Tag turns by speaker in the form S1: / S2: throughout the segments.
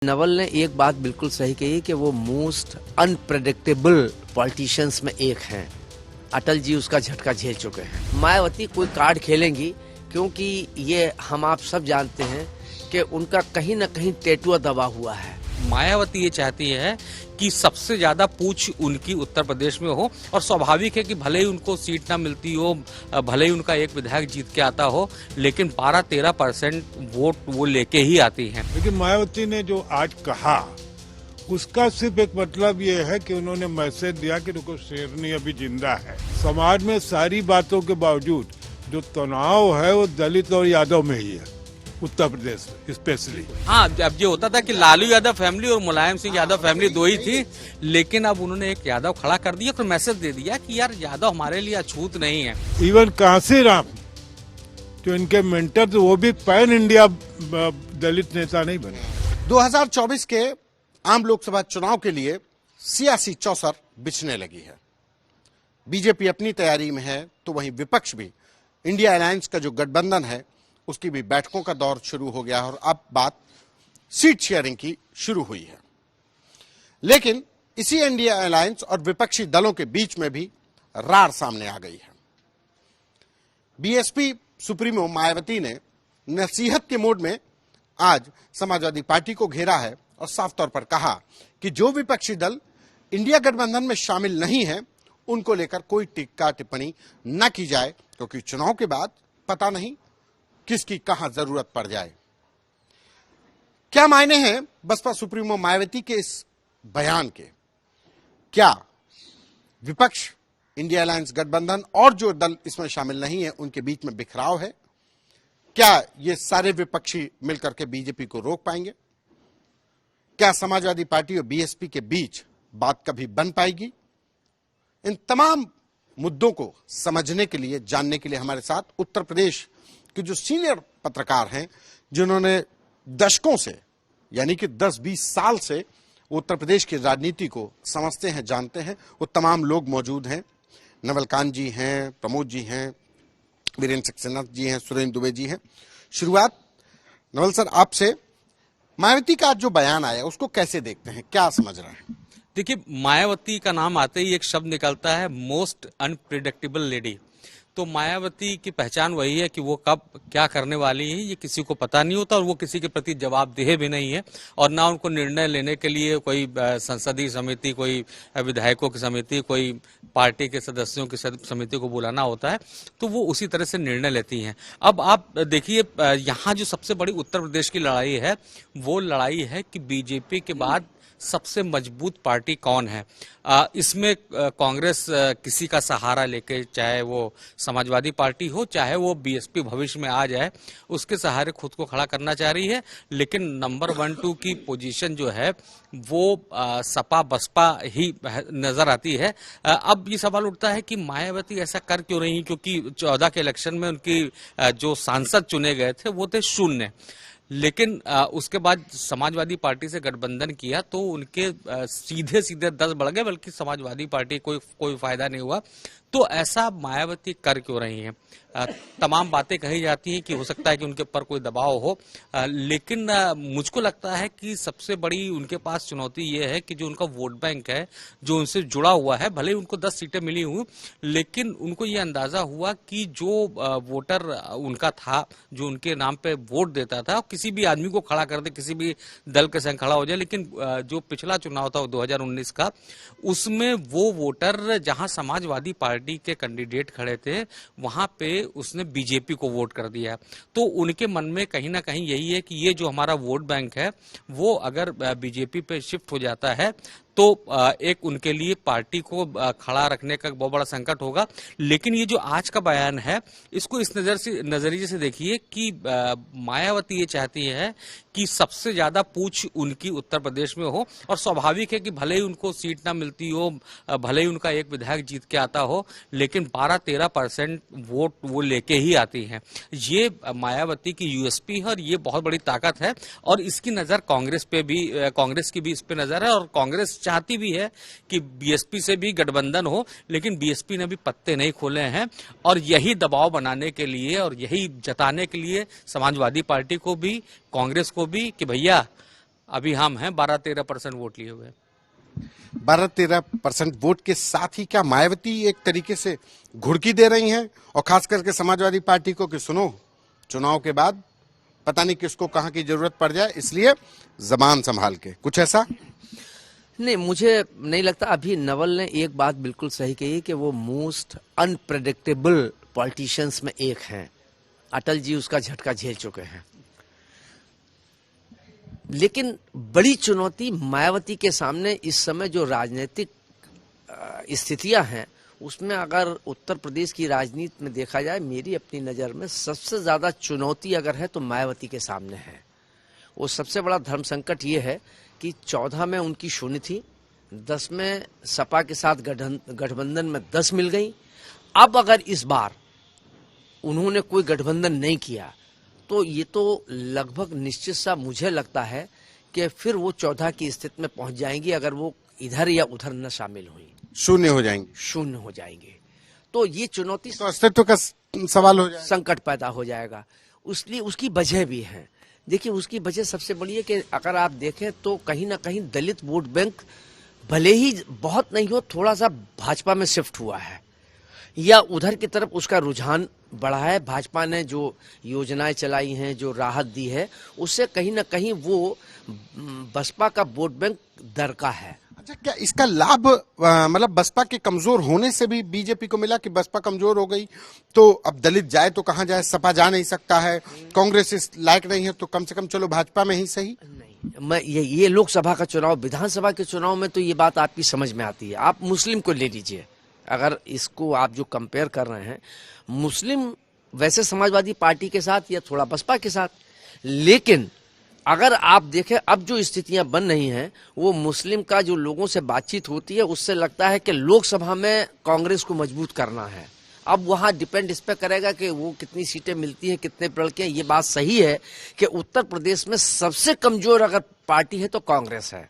S1: नवल ने एक बात बिल्कुल सही कही कि वो मोस्ट अनप्रेडिक्टेबल पॉलिटिशियंस में एक हैं। अटल जी उसका झटका झेल चुके हैं। मायावती कोई कार्ड खेलेंगी क्योंकि ये हम आप सब जानते हैं कि उनका कहीं न कहीं टेटुआ दबा हुआ है।
S2: मायावती ये चाहती है कि सबसे ज्यादा पूछ उनकी उत्तर प्रदेश में हो, और स्वाभाविक है कि भले ही उनको सीट ना मिलती हो, भले ही उनका एक विधायक जीत के आता हो, लेकिन 12-13% वोट वो लेके ही आती हैं।
S3: लेकिन मायावती ने जो आज कहा उसका सिर्फ एक मतलब ये है कि उन्होंने मैसेज दिया कि देखो शेरनी अभी जिंदा है। समाज में सारी बातों के बावजूद जो तनाव है वो दलित और यादव में ही है, उत्तर प्रदेश स्पेशली।
S2: हाँ, अब ये होता था कि लालू यादव फैमिली और मुलायम सिंह यादव फैमिली दो ही थी, लेकिन अब उन्होंने एक यादव खड़ा कर दिया और मैसेज दे दिया कि यार यादव हमारे लिए अछूत नहीं है।
S3: इवन कांसी राम जो इनके मेंटर थे वो भी पैन इंडिया दलित नेता नहीं बने।
S4: 2024 के आम लोकसभा चुनाव के लिए सियासी चौसर बिछने लगी है। बीजेपी अपनी तैयारी में है तो वहीं विपक्ष भी इंडिया अलायंस का जो गठबंधन है उसकी भी बैठकों का दौर शुरू हो गया और अब बात सीट शेयरिंग की शुरू हुई है। लेकिन इसी इंडिया अलायंस और विपक्षी दलों के बीच में भी रार सामने आ गई है। बीएसपी सुप्रीमो मायावती ने नसीहत के मोड में आज समाजवादी पार्टी को घेरा है और साफ तौर पर कहा कि जो विपक्षी दल इंडिया गठबंधन में शामिल नहीं है उनको लेकर कोई टिक्का टिप्पणी न की जाए, क्योंकि चुनाव के बाद पता नहीं किसकी कहां जरूरत पड़ जाए। क्या मायने हैं बसपा सुप्रीमो मायावती के इस बयान के? क्या विपक्ष, इंडिया अलायंस गठबंधन और जो दल इसमें शामिल नहीं है उनके बीच में बिखराव है? क्या ये सारे विपक्षी मिलकर के बीजेपी को रोक पाएंगे? क्या समाजवादी पार्टी और बीएसपी के बीच बात कभी बन पाएगी? इन तमाम मुद्दों को समझने के लिए, जानने के लिए हमारे साथ उत्तर प्रदेश के जो सीनियर पत्रकार हैं, जिन्होंने दशकों से यानी कि 10-20 साल से उत्तर प्रदेश की राजनीति को समझते हैं, जानते हैं, वो तमाम लोग मौजूद हैं। नवल कांत जी हैं, प्रमोद जी हैं, वीरेंद्र सिन्हा जी हैं, सुरेंद्र दुबे जी हैं। शुरुआत नवल सर आपसे, मायावती का जो बयान आया उसको कैसे देखते हैं, क्या समझ रहे हैं?
S2: देखिए, मायावती का नाम आते ही एक शब्द निकलता है, मोस्ट अनप्रिडिक्टेबल लेडी। तो मायावती की पहचान वही है कि वो कब क्या करने वाली है ये किसी को पता नहीं होता, और वो किसी के प्रति जवाबदेह भी नहीं है, और ना उनको निर्णय लेने के लिए कोई संसदीय समिति, कोई विधायकों की समिति, कोई पार्टी के सदस्यों की समिति को बुलाना होता है, तो वो उसी तरह से निर्णय लेती हैं। अब आप देखिए, यहाँ जो सबसे बड़ी उत्तर प्रदेश की लड़ाई है वो लड़ाई है कि बीजेपी के बाद सबसे मजबूत पार्टी कौन है। इसमें कांग्रेस किसी का सहारा लेके, चाहे वो समाजवादी पार्टी हो, चाहे वो बीएसपी भविष्य में आ जाए, उसके सहारे खुद को खड़ा करना चाह रही है। लेकिन नंबर 1-2 की पोजीशन जो है वो सपा बसपा ही नजर आती है। अब ये सवाल उठता है कि मायावती ऐसा कर क्यों रही, क्योंकि 14 के इलेक्शन में उनकी जो सांसद चुने गए थे वो थे 0, लेकिन उसके बाद समाजवादी पार्टी से गठबंधन किया तो उनके सीधे 10 बढ़ गए, बल्कि समाजवादी पार्टी कोई फायदा नहीं हुआ। तो ऐसा मायावती कर क्यों रही हैं? तमाम बातें कही जाती हैं कि हो सकता है कि उनके ऊपर कोई दबाव हो, लेकिन मुझको लगता है कि सबसे बड़ी उनके पास चुनौती ये है कि जो उनका वोट बैंक है, जो उनसे जुड़ा हुआ है, भले ही उनको 10 सीटें मिली हुई, लेकिन उनको ये अंदाजा हुआ कि जो वोटर उनका था, जो उनके नाम पे वोट देता था, किसी भी आदमी को खड़ा कर दे, किसी भी दल के संग खड़ा हो जाए, लेकिन जो पिछला चुनाव था 2019 का, उसमें वो वोटर जहां समाजवादी पार्टी के कैंडिडेट खड़े थे वहां पे उसने बीजेपी को वोट कर दिया। तो उनके मन में कहीं ना कहीं यही है कि ये जो हमारा वोट बैंक है वो अगर बीजेपी पे शिफ्ट हो जाता है तो एक उनके लिए पार्टी को खड़ा रखने का बहुत बड़ा संकट होगा। लेकिन ये जो आज का बयान है इसको इस नजरिए से देखिए कि मायावती ये चाहती है कि सबसे ज्यादा पूछ उनकी उत्तर प्रदेश में हो, और स्वाभाविक है कि भले ही उनको सीट ना मिलती हो, भले ही उनका एक विधायक जीत के आता हो, लेकिन 12-13% वोट वो लेके ही आती हैं। ये मायावती की यूएसपी है और ये बहुत बड़ी ताकत है, और इसकी नजर कांग्रेस पे भी, कांग्रेस की भी इस पे नजर है, और कांग्रेस चाहती भी है कि बीएसपी से भी गठबंधन हो, लेकिन बीएसपी ने भी पत्ते नहीं खोले हैं, और यही दबाव बनाने के लिए और यही जताने के लिए समाजवादी पार्टी को भी, कांग्रेस को भी, कि भैया अभी हम हैं 12-13% वोट लिए हुए।
S4: 12-13% वोट के साथ ही क्या मायावती एक तरीके से घुड़की दे रही हैं, और खास करके समाजवादी पार्टी को कि सुनो, चुनाव के बाद पता नहीं किसको कहां की जरूरत पड़ जाए, इसलिए जबान संभाल के, कुछ ऐसा?
S1: नहीं, मुझे नहीं लगता। अभी नवल ने एक बात बिल्कुल सही कही कि वो मोस्ट अनप्रेडिक्टेबल पॉलिटिशियंस में एक हैं। अटल जी उसका झटका झेल चुके हैं। लेकिन बड़ी चुनौती मायावती के सामने इस समय जो राजनीतिक स्थितियां हैं, उसमें अगर उत्तर प्रदेश की राजनीति में देखा जाए, मेरी अपनी नज़र में सबसे ज़्यादा चुनौती अगर है तो मायावती के सामने है। वो सबसे बड़ा धर्म संकट ये है कि 14 में उनकी शून्य थी, 10 में सपा के साथ गठबंधन में 10 मिल गई। अब अगर इस बार उन्होंने कोई गठबंधन नहीं किया तो ये तो लगभग निश्चित सा मुझे लगता है कि फिर वो 14 की स्थिति में पहुंच जाएंगी अगर वो इधर या उधर न शामिल हुई,
S4: शून्य हो जाएंगे। तो
S1: ये चुनौती
S4: तो अस्तित्व का सवाल हो जाएगा,
S1: संकट पैदा हो जाएगा। उसलिए उसकी वजह भी है। देखिए, उसकी वजह सबसे बड़ी है कि अगर आप देखें तो कहीं ना कहीं दलित वोट बैंक भले ही बहुत नहीं हो, थोड़ा सा भाजपा में शिफ्ट हुआ है या उधर की तरफ उसका रुझान बढ़ा है। भाजपा ने जो योजनाएं चलाई हैं, जो राहत दी है, उससे कहीं ना कहीं वो बसपा का वोट बैंक दरका है।
S4: अच्छा, क्या इसका लाभ मतलब बसपा के कमजोर होने से भी बीजेपी को मिला कि बसपा कमजोर हो गई तो अब दलित जाए तो कहां जाए, सपा जा नहीं सकता है, कांग्रेस इस लायक नहीं है, तो कम से कम चलो भाजपा में ही सही?
S1: नहीं, मैं ये लोकसभा का चुनाव, विधानसभा के चुनाव में तो ये बात आपकी समझ में आती है। आप मुस्लिम को ले लीजिए, अगर इसको आप जो कंपेयर कर रहे हैं, मुस्लिम वैसे समाजवादी पार्टी के साथ या थोड़ा बसपा के साथ, लेकिन अगर आप देखें अब जो स्थितियां बन रही हैं, वो मुस्लिम का जो लोगों से बातचीत होती है उससे लगता है कि लोकसभा में कांग्रेस को मजबूत करना है। अब वहां डिपेंड इस पर करेगा कि वो कितनी सीटें मिलती हैं, कितने लड़के हैं। ये बात सही है कि उत्तर प्रदेश में सबसे कमजोर अगर पार्टी है तो कांग्रेस है,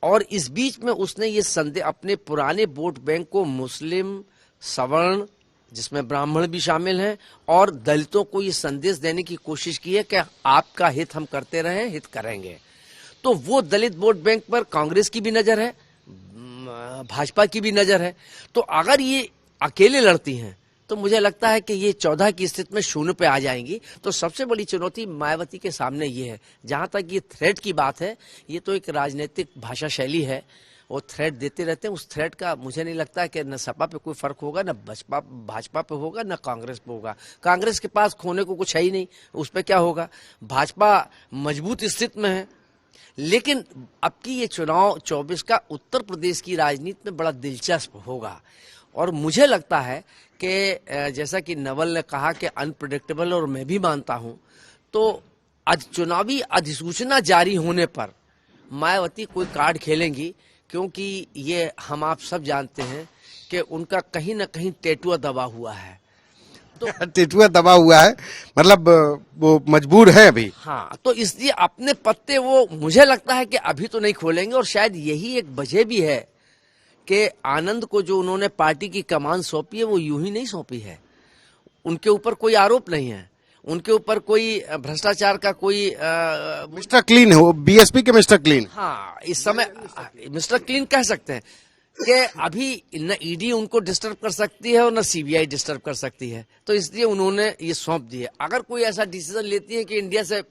S1: और इस बीच में उसने ये संदेह अपने पुराने वोट बैंक को मुस्लिम, सवर्ण, जिसमें ब्राह्मण भी शामिल हैं, और दलितों को ये संदेश देने की कोशिश की है कि आपका हित हम करते रहे, हित करेंगे। तो वो दलित वोट बैंक पर कांग्रेस की भी नजर है, भाजपा की भी नजर है। तो अगर ये अकेले लड़ती हैं तो मुझे लगता है कि ये 14 की स्थिति में शून्य पे आ जाएंगी। तो सबसे बड़ी चुनौती मायावती के सामने ये है। जहां तक ये थ्रेट की बात है, ये तो एक राजनीतिक भाषा शैली है, वो थ्रेट देते रहते हैं। उस थ्रेट का मुझे नहीं लगता है कि न सपा पे कोई फर्क होगा, न भाजपा पे होगा, न कांग्रेस पे होगा। कांग्रेस के पास खोने को कुछ है ही नहीं, उस पर क्या होगा। भाजपा मजबूत स्थिति में है। लेकिन अब की ये चुनाव 24 का उत्तर प्रदेश की राजनीति में बड़ा दिलचस्प होगा, और मुझे लगता है कि जैसा कि नवल ने कहा कि अनप्रेडिक्टेबल, और मैं भी मानता हूं, तो आज चुनावी अधिसूचना जारी होने पर मायावती कोई कार्ड खेलेंगी, क्योंकि ये हम आप सब जानते हैं कि उनका कहीं ना कहीं टेटुआ दबा हुआ है।
S4: तो टेटुआ दबा हुआ है, मतलब वो मजबूर है अभी।
S1: हाँ, तो इसलिए अपने पत्ते वो मुझे लगता है कि अभी तो नहीं खोलेंगे, और शायद यही एक वजह भी है कि आनंद को जो उन्होंने पार्टी की कमान सौंपी है वो यूं ही नहीं सौंपी है। उनके ऊपर कोई आरोप नहीं है, उनके ऊपर कोई भ्रष्टाचार का कोई
S4: मिस्टर क्लीन है वो, बीएसपी के मिस्टर क्लीन।
S1: हाँ, इस समय मिस्टर क्लीन कह सकते हैं कि अभी न ईडी उनको डिस्टर्ब कर सकती है और न सीबीआई डिस्टर्ब कर सकती है, तो इसलिए उन्होंने ये सौंप दिए। अगर कोई ऐसा डिसीजन लेती है कि इंडिया से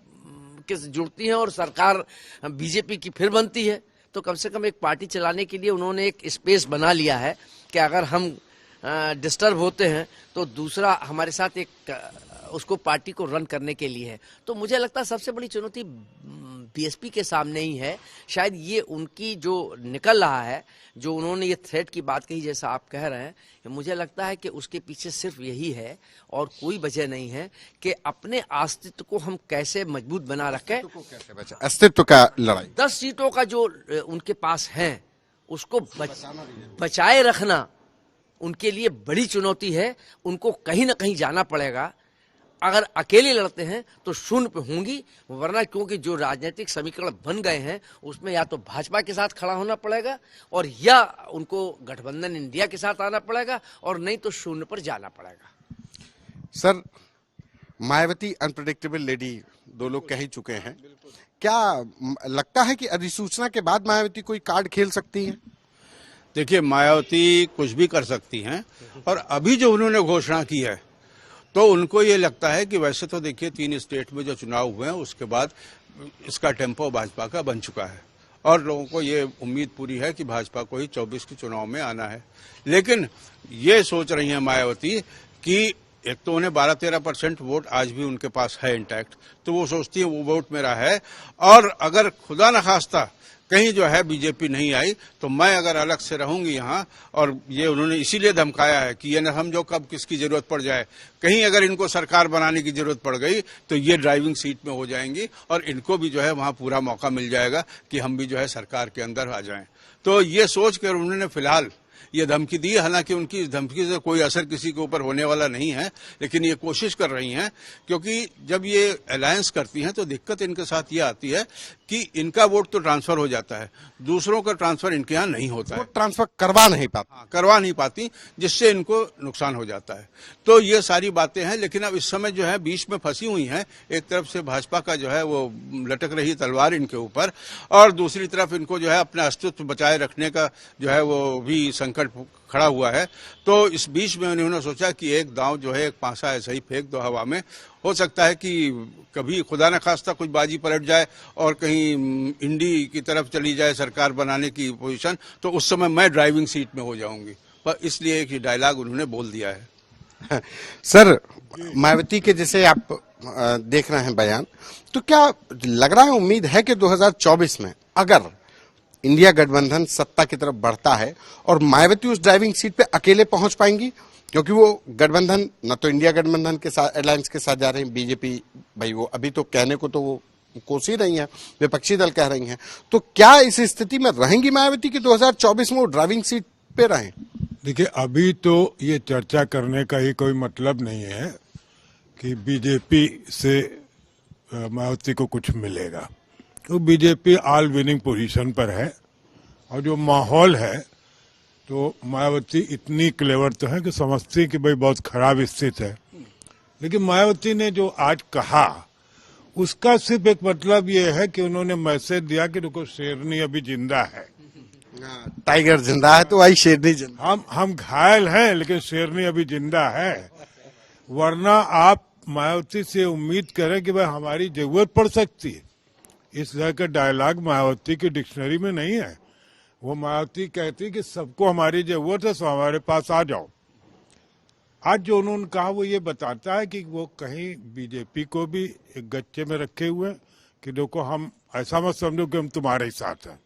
S1: जुड़ती है और सरकार बीजेपी की फिर बनती है, तो कम से कम एक पार्टी चलाने के लिए उन्होंने एक स्पेस बना लिया है कि अगर हम डिस्टर्ब होते हैं तो दूसरा हमारे साथ एक उसको पार्टी को रन करने के लिए है। तो मुझे लगता है सबसे बड़ी चुनौती बीएसपी के सामने ही है। शायद ये उनकी जो निकल रहा है, जो उन्होंने ये थ्रेट की बात कही जैसा आप कह रहे हैं, मुझे लगता है कि उसके पीछे सिर्फ यही है और कोई वजह नहीं है कि अपने अस्तित्व को हम कैसे मजबूत बना रखें।
S4: अस्तित्व का लड़ाई,
S1: 10 सीटों का जो उनके पास है उसको बचाए रखना उनके लिए बड़ी चुनौती है। उनको कहीं ना कहीं जाना पड़ेगा। अगर अकेले लड़ते हैं तो शून्य पे होंगी, वरना क्योंकि जो राजनीतिक समीकरण बन गए हैं उसमें या तो भाजपा के साथ खड़ा होना पड़ेगा और या उनको गठबंधन इंडिया के साथ आना पड़ेगा, और नहीं तो शून्य पर जाना पड़ेगा।
S4: सर, मायावती अनप्रेडिक्टेबल लेडी, दो लोग कह ही चुके हैं क्या लगता है कि अधिसूचना के बाद मायावती कोई कार्ड खेल सकती है?
S5: देखिए, मायावती कुछ भी कर सकती हैं, और अभी जो उन्होंने घोषणा की है तो उनको ये लगता है कि वैसे तो देखिए 3 स्टेट में जो चुनाव हुए हैं उसके बाद इसका टेम्पो भाजपा का बन चुका है और लोगों को ये उम्मीद पूरी है कि भाजपा को ही 24 के चुनाव में आना है। लेकिन ये सोच रही हैं मायावती कि एक तो उन्हें 12-13% वोट आज भी उनके पास है इंटैक्ट, तो वो सोचती है वो वोट मेरा है, और अगर खुदा न खास्ता कहीं जो है बीजेपी नहीं आई तो मैं अगर अलग से रहूंगी यहाँ, और ये उन्होंने इसीलिए धमकाया है कि ये न समझो कब किसकी जरूरत पड़ जाए, कहीं अगर इनको सरकार बनाने की जरूरत पड़ गई तो ये ड्राइविंग सीट में हो जाएंगी और इनको भी जो है वहां पूरा मौका मिल जाएगा कि हम भी जो है सरकार के अंदर आ जाएं। तो ये सोच कर उन्होंने फिलहाल ये धमकी दी। हालांकि उनकी इस धमकी से कोई असर किसी के ऊपर होने वाला नहीं है, लेकिन ये कोशिश कर रही हैं, क्योंकि जब ये अलायंस करती हैं तो दिक्कत इनके साथ ये आती है कि इनका वोट तो ट्रांसफर हो जाता है, दूसरों का ट्रांसफर इनके यहाँ नहीं होता है,
S4: ट्रांसफर करवा नहीं पाती।
S5: करवा नहीं पाती, जिससे इनको नुकसान हो जाता है। तो ये सारी बातें हैं, लेकिन अब इस समय जो है बीच में फंसी हुई हैं। एक तरफ से भाजपा का जो है वो लटक रही तलवार इनके ऊपर, और दूसरी तरफ इनको जो है अपना अस्तित्व बचाए रखने का जो है वो भी संकट खड़ा हुआ है। तो इस बीच में उन्होंने सोचा कि एक दांव जो है, एक पासा ऐसा ही फेंक दो हवा में, हो सकता है कि कभी खुदा न खास्ता कुछ बाजी पलट जाए और कहीं इंडी की तरफ चली जाए सरकार बनाने की पोजीशन, तो उस समय मैं ड्राइविंग सीट में हो जाऊंगी। पर इसलिए एक डायलॉग उन्होंने बोल दिया है।
S4: सर, मायावती के जैसे आप देख रहे हैं बयान, तो क्या लग रहा है, उम्मीद है कि 2024 में अगर इंडिया गठबंधन सत्ता की तरफ बढ़ता है और मायावती उस ड्राइविंग सीट पे अकेले पहुंच पाएंगी? क्योंकि वो गठबंधन न तो इंडिया गठबंधन के साथ अलायंस के साथ जा रहे हैं, बीजेपी भाई वो अभी तो कहने को तो वो कोस ही रही हैं, विपक्षी दल कह रही हैं, तो क्या इस स्थिति में रहेंगी मायावती की 2024 में वो ड्राइविंग सीट पे रहें?
S3: देखिए, अभी तो ये चर्चा करने का ही कोई मतलब नहीं है कि बीजेपी से मायावती को कुछ मिलेगा। तो बीजेपी ऑल विनिंग पोजीशन पर है, और जो माहौल है तो मायावती इतनी क्लेवर तो है कि समझती है कि भाई बहुत खराब स्थिति है। लेकिन मायावती ने जो आज कहा उसका सिर्फ एक मतलब ये है कि उन्होंने मैसेज दिया कि देखो शेरनी अभी जिंदा है,
S4: टाइगर जिंदा है तो वही शेरनी जिंदा।
S3: हम घायल हैं लेकिन शेरनी अभी जिंदा है। वरना आप मायावती से उम्मीद करें कि भाई हमारी जरूरत पड़ सकती है, इस तरह का डायलॉग मायावती की डिक्शनरी में नहीं है। वो मायावती कहती कि सबको हमारी जरूरत है, सो हमारे पास आ जाओ। आज जो उन्होंने कहा वो ये बताता है कि वो कहीं बीजेपी को भी एक गच्चे में रखे हुए कि देखो हम ऐसा मत समझो कि हम तुम्हारे साथ हैं,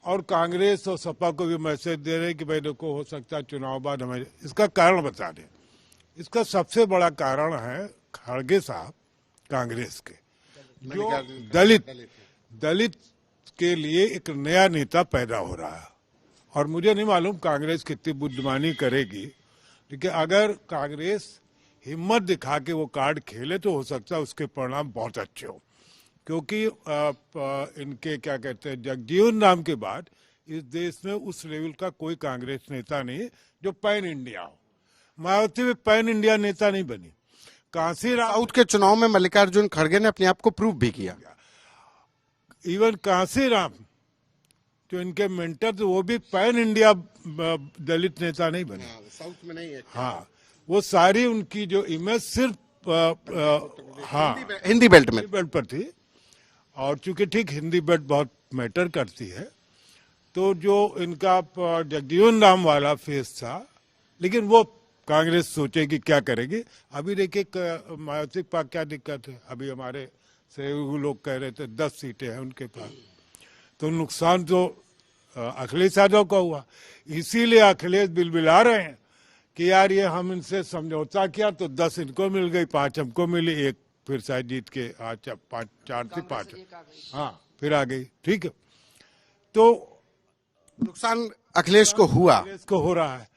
S3: और कांग्रेस और सपा को भी मैसेज दे रहे कि भाई देखो हो सकता है चुनाव बाद हमें इसका कारण बता दें। इसका सबसे बड़ा कारण है खड़गे साहब कांग्रेस के, जो दलित के लिए एक नया नेता पैदा हो रहा है। और मुझे नहीं मालूम कांग्रेस कितनी बुद्धिमानी करेगी, लेकिन अगर कांग्रेस हिम्मत दिखा के वो कार्ड खेले तो हो सकता है उसके परिणाम बहुत अच्छे हो। क्योंकि इनके क्या कहते हैं जगजीवन राम के बाद इस देश में उस लेवल का कोई कांग्रेस नेता नहीं है जो पैन इंडिया हो। मायावती भी पैन इंडिया नेता नहीं बनी। कांसीराम
S4: साउथ के चुनाव में मल्लिकार्जुन खड़गे ने अपने आप को प्रूव भी किया।
S3: इवन कांसीराम जो इनके मेंटर थे वो भी पैन इंडिया दलित नेता नहीं बने।
S4: साउथ में नहीं है।
S3: हाँ, वो सारी उनकी जो इमेज सिर्फ
S4: हिंदी बेल्ट
S3: पर थी, और चूंकि ठीक हिंदी बेल्ट बहुत मैटर करती है, तो जो इनका जगजीवन राम वाला फेस था, लेकिन वो कांग्रेस सोचेगी क्या करेगी। अभी देखिए मायावती के पास क्या दिक्कत है, अभी हमारे सहयोगी लोग कह रहे थे 10 सीटें हैं उनके पास, तो नुकसान तो अखिलेश यादव का हुआ। इसीलिए अखिलेश बिलबिला रहे हैं कि यार ये हम इनसे समझौता किया तो 10 इनको मिल गई, 5 हमको मिली, एक फिर शायद जीत के 4 थी 5, हाँ फिर आ गई, ठीक है। तो
S4: नुकसान अखिलेश को हुआ,
S3: अखिलेश को हो रहा है।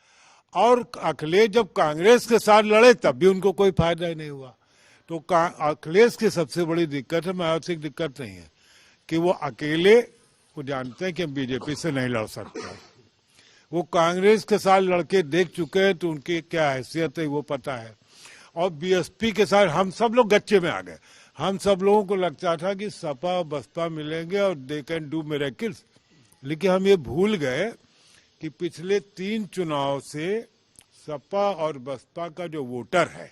S3: और अखिलेश जब कांग्रेस के साथ लड़े तब भी उनको कोई फायदा ही नहीं हुआ। तो अखिलेश की सबसे बड़ी दिक्कत है, मायावती की दिक्कत नहीं है कि वो अकेले वो जानते हैं कि हम बीजेपी से नहीं लड़ सकते। वो कांग्रेस के साथ लड़के देख चुके हैं तो उनकी क्या हैसियत है वो पता है। और बीएसपी के साथ हम सब लोग गच्चे में आ गए। हम सब लोगों को लगता था कि सपा और बसपा मिलेंगे और दे कैन डू मिरेकल्स, लेकिन हम ये भूल गए कि पिछले 3 चुनाव से सपा और बसपा का जो वोटर है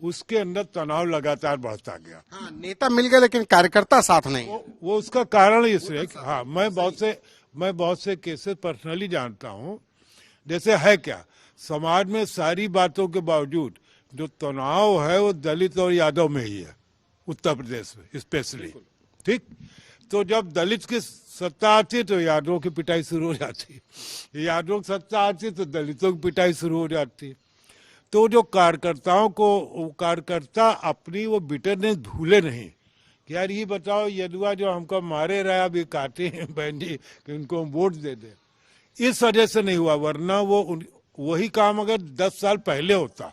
S3: उसके अंदर तनाव लगातार बढ़ता गया।
S4: हाँ, नेता मिल गए लेकिन कार्यकर्ता साथ नहीं।
S3: वो उसका कारण इसलिए, हाँ, मैं बहुत से केसेस पर्सनली जानता हूँ। जैसे है क्या, समाज में सारी बातों के बावजूद जो तनाव है वो दलित और यादव में ही है, उत्तर प्रदेश में स्पेशली। ठीक, तो जब दलित की सत्ता आती तो यादवों की पिटाई शुरू हो जाती, यादवों की सत्ता आती तो दलितों की पिटाई शुरू हो जाती। तो जो कार्यकर्ता अपनी वो बिटरनेस भूले नहीं कि यार ये बताओ यदुआ जो हमको मारे रहा अभी काटे हैं बहन जी कि उनको हम वोट दे दे, इस वजह से नहीं हुआ। वरना वही काम अगर 10 साल पहले होता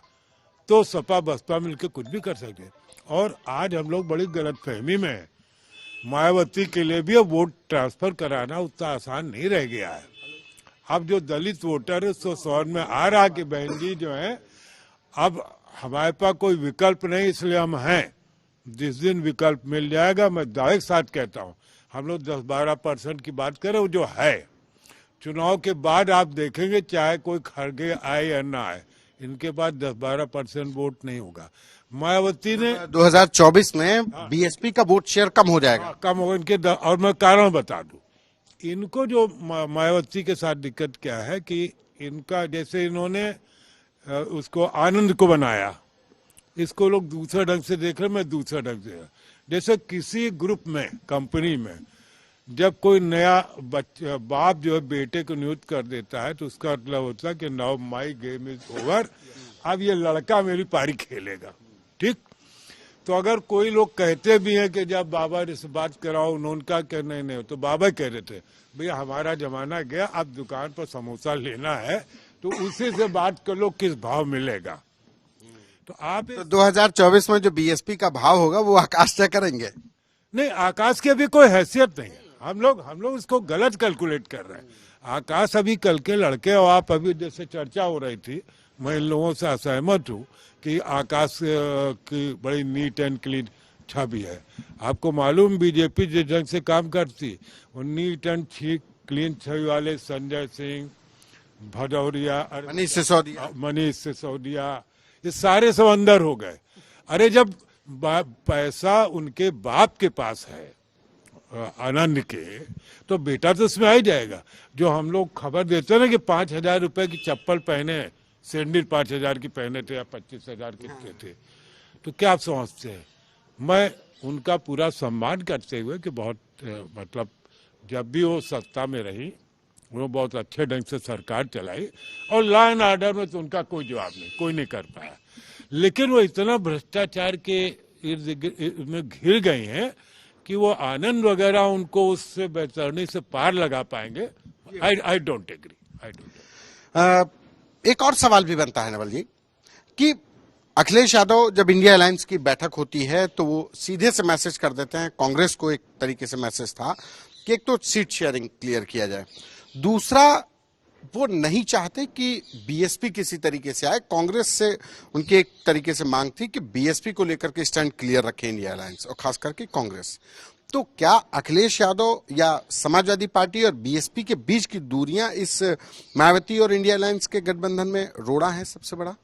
S3: तो सपा बसपा मिलकर कुछ भी कर सकते। और आज हम लोग बड़ी गलतफहमी में हैं, मायावती के लिए भी अब वोट ट्रांसफर कराना उतना आसान नहीं रह गया है। अब जो दलित वोटर है उसको समझ में आ रहा कि बहन जी जो है अब हमारे पास कोई विकल्प नहीं, इसलिए हम हैं। जिस दिन विकल्प मिल जाएगा, मैं दावे के साथ कहता हूँ, हम लोग 10-12% की बात करें, वो जो है चुनाव के बाद आप देखेंगे चाहे कोई खड़गे आए या ना आए, इनके बाद 10-12% वोट नहीं होगा। मायावती ने
S4: 2024 में बीएसपी का वोट शेयर कम हो जाएगा।
S3: कम होगा इनके, और मैं कारण बता दूं, इनको जो मायावती के साथ दिक्कत क्या है कि इनका जैसे इन्होंने उसको आनंद को बनाया, इसको लोग दूसरे ढंग से देख रहे, मैं दूसरा ढंग से। जैसे किसी ग्रुप में, कंपनी में जब कोई नया बाप जो है बेटे को नियुक्त कर देता है तो उसका मतलब होता है कि now my game is over, अब ये लड़का मेरी पारी खेलेगा। ठीक, तो अगर कोई लोग कहते भी हैं कि जब बाबा से बात कराओ, उनका कहना नहीं, तो बाबा कह रहे थे भैया हमारा जमाना गया, अब दुकान पर समोसा लेना है तो उसी से बात कर लो किस भाव मिलेगा। तो आप
S4: तो 2024 में जो बीएसपी का भाव होगा वो आकाश तय करेंगे।
S3: नहीं, आकाश की अभी कोई हैसियत नहीं है, हम लोग इसको गलत कैलकुलेट कर रहे हैं। आकाश अभी कल के लड़के, और आप अभी जैसे चर्चा हो रही थी, मैं इन लोगों से असहमत हूँ कि आकाश की बड़ी नीट एंड क्लीन छवि है। आपको मालूम बीजेपी जिस ढंग से काम करती, वो नीट एंड क्लीन छवि वाले संजय सिंह, भदौरिया, मनीष सिसोदिया, ये सारे सब अंदर हो गए। अरे जब पैसा उनके बाप के पास है आनंद के, तो बेटा तो उसमें आ ही जाएगा। जो हम लोग खबर देते हैं ना कि 5,000 रुपए की चप्पल पहने, सैंडल 5,000 की पहने थे या 25,000 के थे, तो क्या आप समझते हैं? मैं उनका पूरा सम्मान करते हुए कि बहुत मतलब जब भी वो सत्ता में रही वो बहुत अच्छे ढंग से सरकार चलाई, और लॉ एंड ऑर्डर में तो उनका कोई जवाब नहीं, कोई नहीं कर पाया। लेकिन वो इतना भ्रष्टाचार के इर्द में घिर गई हैं कि वो आनंद वगैरह उनको उससे बेचैनी से पार लगा पाएंगे। I don't agree.
S4: एक और सवाल भी बनता है नवल जी कि अखिलेश यादव जब इंडिया अलायंस की बैठक होती है तो वो सीधे से मैसेज कर देते हैं, कांग्रेस को एक तरीके से मैसेज था कि एक तो सीट शेयरिंग क्लियर किया जाए, दूसरा वो नहीं चाहते कि बीएसपी किसी तरीके से आए। कांग्रेस से उनकी एक तरीके से मांग थी कि बीएसपी को लेकर के स्टैंड क्लियर रखे इंडिया अलायंस, और खास करके कांग्रेस। तो क्या अखिलेश यादव या समाजवादी पार्टी और बीएसपी के बीच की दूरियां इस मायावती और इंडिया अलायंस के गठबंधन में रोड़ा है सबसे बड़ा?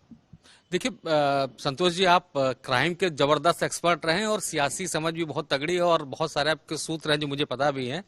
S2: देखिए संतोष जी, आप क्राइम के जबरदस्त एक्सपर्ट रहे हैं और सियासी समझ भी बहुत तगड़ी है, और बहुत सारे आपके सूत्र हैं जो मुझे पता भी हैं।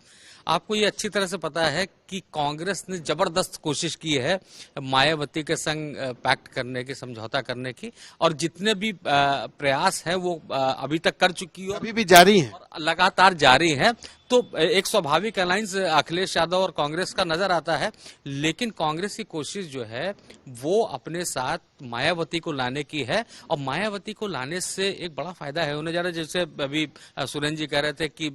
S2: आपको ये अच्छी तरह से पता है कि कांग्रेस ने जबरदस्त कोशिश की है मायावती के संग पैक्ट करने की, समझौता करने की, और जितने भी प्रयास हैं वो अभी तक कर चुकी है,
S4: अभी भी जारी है,
S2: लगातार जारी है। तो एक स्वाभाविक अलायंस अखिलेश यादव और कांग्रेस का नजर आता है, लेकिन कांग्रेस की कोशिश जो है वो अपने साथ मायावती को लाने की है, और मायावती को लाने से एक बड़ा फायदा है उन्हें। जरा जैसे अभी सुरेंद्र जी कह रहे थे कि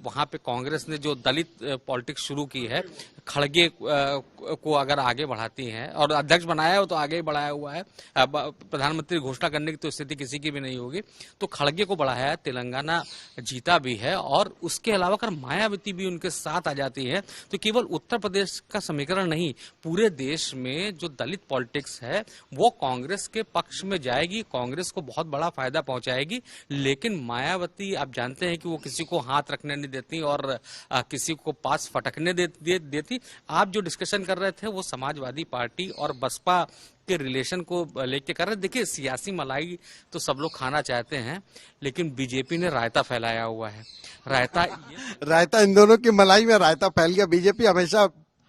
S2: वहां पे कांग्रेस ने जो दलित पॉलिटिक्स शुरू की है है खड़गे को अगर आगे बढ़ाती हैं और अध्यक्ष बनाया हो तो आगे ही बढ़ाया हुआ है, प्रधानमंत्री घोषणा करने की तो स्थिति किसी की भी नहीं होगी, तो खड़गे को बढ़ाया है, तेलंगाना जीता भी है। और उसके अलावा अगर मायावती भी उनके साथ आ जाती है तो केवल उत्तर प्रदेश का समीकरण नहीं, पूरे देश में जो दलित पॉलिटिक्स है वो कांग्रेस के पक्ष में जाएगी, कांग्रेस को बहुत बड़ा फायदा पहुंचाएगी। लेकिन मायावती आप जानते हैं कि वो किसी को हाथ रखने नहीं देती और किसी को पास फटकने देती। आप जो डिस्कशन कर रहे थे वो समाजवादी पार्टी और बसपा के रिलेशन को लेके कर रहे। देखिए, सियासी मलाई तो सब लोग खाना चाहते हैं, लेकिन बीजेपी ने रायता फैलाया हुआ है।
S4: रायता इन दोनों की मलाई में रायता फैल गया। बीजेपी हमेशा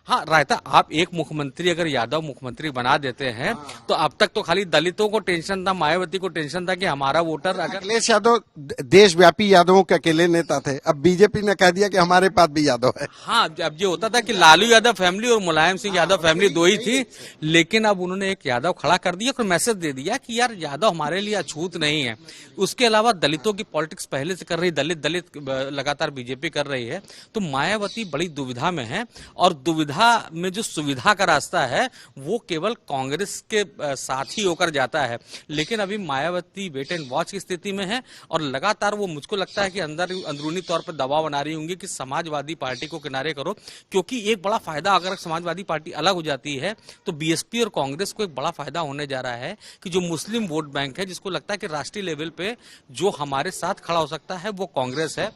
S2: हाँ, रायता आप एक मुख्यमंत्री अगर यादव मुख्यमंत्री बना देते हैं तो अब तक तो खाली दलितों को टेंशन था, मायावती को टेंशन था कि हमारा वोटर अगर
S4: अखिलेश यादव देशव्यापी यादवों के अकेले नेता थे, अब बीजेपी ने कह दिया कि हमारे पास भी यादव है।
S2: हाँ, अब ये होता था कि लालू यादव फैमिली और मुलायम सिंह यादव फैमिली दो ही थी, लेकिन अब उन्होंने एक यादव खड़ा कर दिया और मैसेज दे दिया कि यार यादव हमारे लिए अछूत नहीं है। उसके अलावा दलितों की पॉलिटिक्स पहले से कर रही, दलित लगातार बीजेपी कर रही है, तो मायावती बड़ी दुविधा में है। और दुविधा में जो सुविधा का रास्ता है वो केवल कांग्रेस के साथ ही होकर जाता है। लेकिन अभी मायावती वेट एंड वॉच की स्थिति में है और लगातार वो, मुझको लगता है कि अंदरूनी तौर पर दबाव बना रही होंगी कि समाजवादी पार्टी को किनारे करो, क्योंकि एक बड़ा फायदा अगर समाजवादी पार्टी अलग हो जाती है तो बीएसपी और कांग्रेस को एक बड़ा फायदा होने जा रहा है कि जो मुस्लिम वोट बैंक है, जिसको लगता है कि राष्ट्रीय लेवल पे जो हमारे साथ खड़ा हो सकता है वो कांग्रेस है।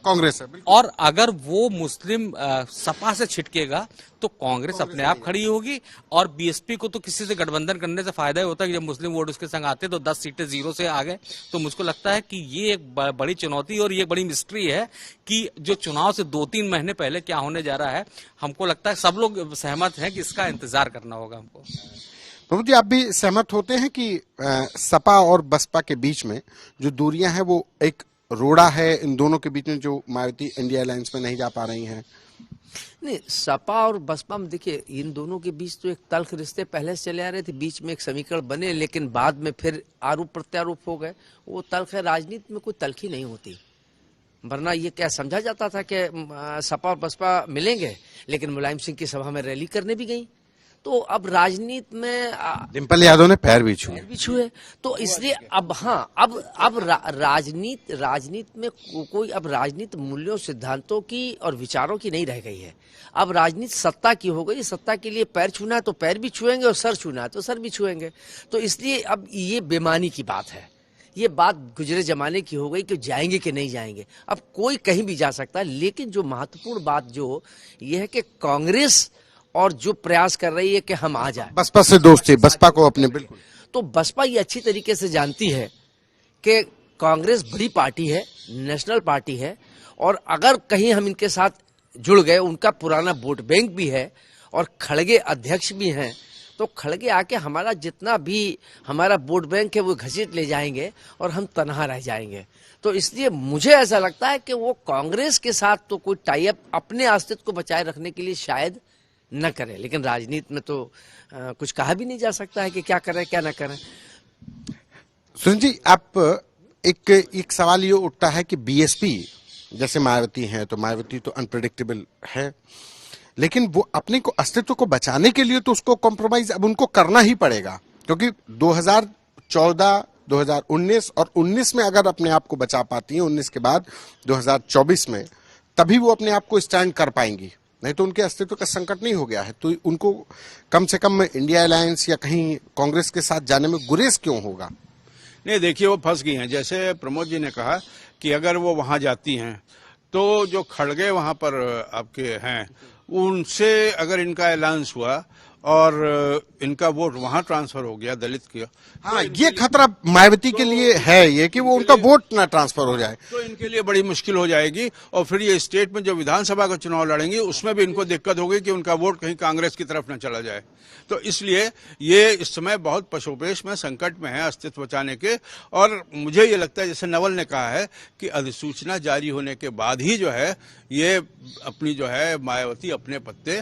S2: और अगर वो मुस्लिम सपा से छिटकेगा तो कांग्रेस अपने आप खड़ी होगी और बीएसपी को तो किसी से गठबंधन करने से फायदा ही होता है कि जब मुस्लिम वोट उसके संग आते तो 10 सीटें 0 से आ गए। तो मुझको लगता है कि ये एक बड़ी चुनौती और ये बड़ी मिस्ट्री है कि जो चुनाव से 2-3 महीने पहले क्या होने जा रहा है। हमको लगता है सब लोग सहमत हैं कि इसका इंतजार करना होगा हमको।
S4: प्रभु जी, आप भी सहमत होते हैं कि सपा और बसपा के बीच में जो दूरियां हैं वो एक रोड़ा है इन दोनों के बीच में, जो मायावती इंडिया अलायंस में नहीं जा पा रही हैं?
S1: नहीं, सपा और बसपा में देखिए इन दोनों के बीच तो एक तल्ख रिश्ते पहले से चले आ रहे थे, बीच में एक समीकरण बने, लेकिन बाद में फिर आरोप प्रत्यारोप हो गए। वो तल्ख है, राजनीति में कोई तल्खी नहीं होती, वरना ये क्या समझा जाता था कि सपा और बसपा मिलेंगे, लेकिन मुलायम सिंह की सभा में रैली करने भी गई। तो अब राजनीति में
S4: डिम्पल यादव ने पैर भी छुए,
S1: तो इसलिए अब अब राजनीति में कोई अब राजनीति मूल्यों, सिद्धांतों की और विचारों की नहीं रह गई है। अब राजनीति सत्ता की हो गई। सत्ता के लिए पैर छूना है तो पैर भी छुएंगे और सर छूना है तो सर भी छुएंगे। तो इसलिए अब ये बेमानी की बात है, ये बात गुजरे जमाने की हो गई कि जाएंगे कि नहीं जाएंगे। अब कोई कहीं भी जा सकता है, लेकिन जो महत्वपूर्ण बात जो ये है कि कांग्रेस और जो प्रयास कर रही है कि हम आ जाए,
S4: बसपा से दोस्ती, बसपा को अपने बिल्कुल,
S1: तो बसपा ये अच्छी तरीके से जानती है कि कांग्रेस बड़ी पार्टी है, नेशनल पार्टी है, और अगर कहीं हम इनके साथ जुड़ गए, उनका पुराना वोट बैंक भी है और खड़गे अध्यक्ष भी हैं, तो खड़गे आके हमारा जितना भी हमारा वोट बैंक है वो घसीट ले जाएंगे और हम तनहा रह जाएंगे। तो इसलिए मुझे ऐसा लगता है कि वो कांग्रेस के साथ तो कोई टाई अप अपने अस्तित्व को बचाए रखने के लिए शायद न करें, लेकिन राजनीति में तो कुछ कहा भी नहीं जा सकता है कि क्या करें क्या न करें।
S4: सुन जी, आप एक सवाल ये उठता है कि बीएसपी जैसे मायावती हैं, तो मायावती तो अनप्रेडिक्टेबल है, लेकिन वो अपने को अस्तित्व को बचाने के लिए तो उसको कॉम्प्रोमाइज अब उनको करना ही पड़ेगा, क्योंकि 2014, 2019 और 19 में अगर अपने आप को बचा पाती हैं, 19 के बाद 2024 में तभी वो अपने आप को स्टैंड कर पाएंगी, नहीं तो उनके अस्तित्व का संकट नहीं हो गया है। तो उनको कम से कम इंडिया अलायंस या कहीं कांग्रेस के साथ जाने में गुरेज क्यों होगा?
S5: नहीं, देखिए वो फंस गई हैं। जैसे प्रमोद जी ने कहा कि अगर वो वहां जाती हैं तो जो खड़गे वहां पर आपके हैं उनसे अगर इनका अलायंस हुआ और इनका वोट वहां ट्रांसफर हो गया दलित की,
S4: हाँ, ये खतरा मायावती के लिए है, ये कि वो उनका वोट ना ट्रांसफर हो जाए,
S5: तो इनके लिए बड़ी मुश्किल हो जाएगी। और फिर ये स्टेट में जो विधानसभा का चुनाव लड़ेंगे उसमें भी इनको दिक्कत होगी कि उनका वोट कहीं कांग्रेस की तरफ न चला जाए। तो इसलिए ये इस समय बहुत पशोपेश में, संकट में है अस्तित्व बचाने के। और मुझे ये लगता है, जैसे नवल ने कहा है, कि अधिसूचना जारी होने के बाद ही जो है ये अपनी जो है मायावती अपने पत्ते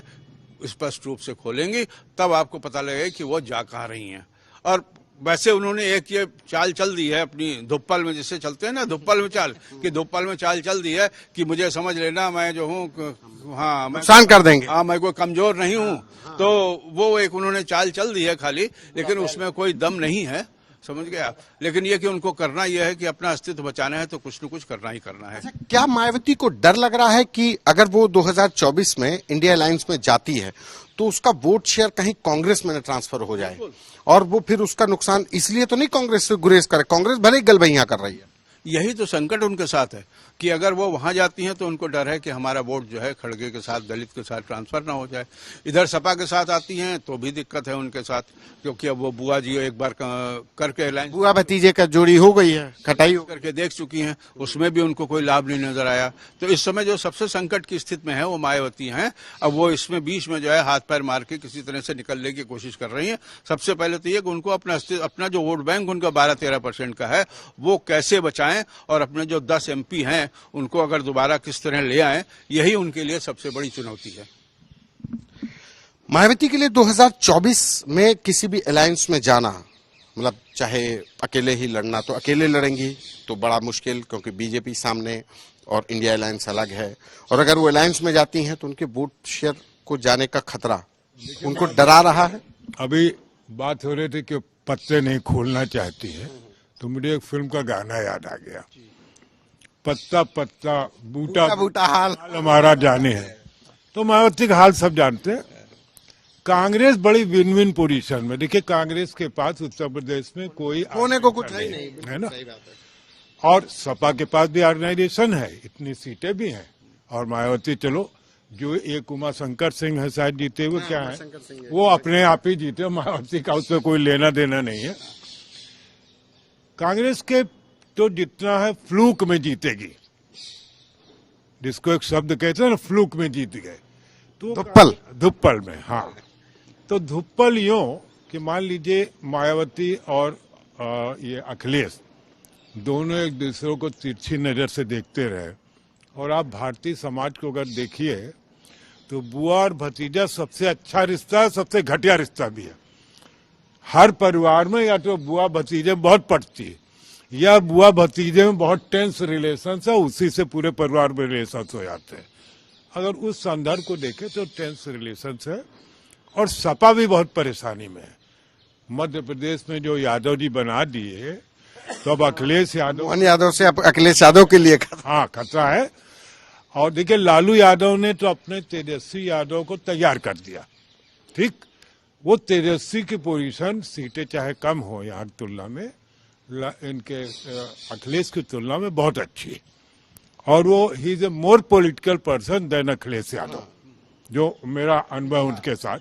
S5: स्पष्ट रूप से खोलेंगी, तब आपको पता लगेगा कि वो जा कहाँ रही हैं। और वैसे उन्होंने एक ये चाल चल दी है अपनी धुप्पल में, जिससे चलते हैं ना धुप्पल में चाल, कि धुप्पल में चाल चल दी है कि मुझे समझ लेना मैं जो हूँ, हाँ
S4: नुकसान कर देंगे।
S5: हाँ मैं कोई कमजोर नहीं हूँ, तो वो एक उन्होंने चाल चल दी है खाली, लेकिन उसमें कोई दम नहीं है, समझ गया। लेकिन ये कि उनको करना यह है कि अपना अस्तित्व बचाना है तो कुछ न कुछ करना ही करना है।
S4: क्या मायावती को डर लग रहा है कि अगर वो 2024 में इंडिया अलायंस में जाती है तो उसका वोट शेयर कहीं कांग्रेस में न ट्रांसफर हो जाए, और वो फिर उसका नुकसान इसलिए तो नहीं कांग्रेस से गुरेज करे, कांग्रेस भले ही गलबैया कर रही है।
S5: यही तो संकट उनके साथ है कि अगर वो वहां जाती हैं तो उनको डर है कि हमारा वोट जो है खड़गे के साथ, दलित के साथ ट्रांसफर ना हो जाए। इधर सपा के साथ आती हैं तो भी दिक्कत है उनके साथ, क्योंकि अब वो बुआ जी एक बार करके अलायंस,
S4: बुआ भतीजे का जोड़ी हो गई है, खटाई
S5: करके देख चुकी हैं, उसमें भी उनको कोई लाभ नहीं नजर आया। तो इस समय जो सबसे संकट की स्थिति में है वो मायावती हैं। अब वो इसमें बीच में जो है हाथ पैर मार के किसी तरह से निकलने की कोशिश कर रही हैं। सबसे पहले तो ये कि उनको अपना जो वोट बैंक उनका 12-13% का है वो कैसे बचाएं, और अपने जो 10 MP हैं उनको अगर दोबारा किस तरह ले आए, यही उनके लिए सबसे बड़ी चुनौती है।
S4: मायावती के लिए 2024 में किसी भी अलायंस में जाना, मतलब चाहे अकेले ही लड़ना तो अकेले लड़ेंगी तो बड़ा मुश्किल, क्योंकि बीजेपी सामने और इंडिया अलायंस अलग है, और अगर वो अलायंस में जाती हैं तो उनके वोट शेयर को जाने का खतरा उनको डरा रहा है।
S3: अभी बात हो रही थी कि पत्ते नहीं खोलना चाहती है, तो मुझे एक फिल्म का गाना याद आ गया, पत्ता पत्ता बूटा
S4: बूटा हाल
S3: हमारा जाने है। तो मायावती का हाल सब जानते हैं। कांग्रेस बड़ी विन विन पोजीशन में, देखिए कांग्रेस के पास उत्तर प्रदेश में कोई
S4: होने को कुछ नहीं
S3: है ना, और सपा के पास भी ऑर्गेनाइजेशन है, इतनी सीटें भी हैं, और मायावती चलो जो एक उमा शंकर सिंह है शायद जीते हुए, क्या है वो अपने आप ही जीते, मायावती का उससे कोई लेना देना नहीं है। कांग्रेस के तो जितना है फ्लूक में जीतेगी, जिसको एक शब्द कहते हैं ना, फ्लूक में जीत गए, तो धुप्पल में, हाँ। तो धुप्पल यूं कि मान लीजिए मायावती और ये अखिलेश दोनों एक दूसरे को तिरछी नजर से देखते रहे, और आप भारतीय समाज को अगर देखिए तो बुआ और भतीजा सबसे अच्छा रिश्ता है, सबसे घटिया रिश्ता भी है। हर परिवार में या तो बुआ भतीजे बहुत पटती है, या बुआ भतीजे में बहुत टेंस रिलेशन है, उसी से पूरे परिवार में रिलेशन हो जाते हैं। अगर उस संदर्भ को देखें तो टेंस रिलेशन है, और सपा भी बहुत परेशानी में है। मध्य प्रदेश में जो यादव जी बना दिए, तो अब अखिलेश यादव
S4: से अखिलेश यादव के लिए
S3: हाँ खतरा है। और देखिए लालू यादव ने तो अपने तेजस्वी यादव को तैयार कर दिया, ठीक, वो तेजस्वी की पोजीशन सीटें चाहे कम हो यहाँ की तुलना में, इनके अखिलेश की तुलना में बहुत अच्छी है, और वो ही is a more political person than Akhilesh Yadav, जो मेरा अनुभव उनके साथ।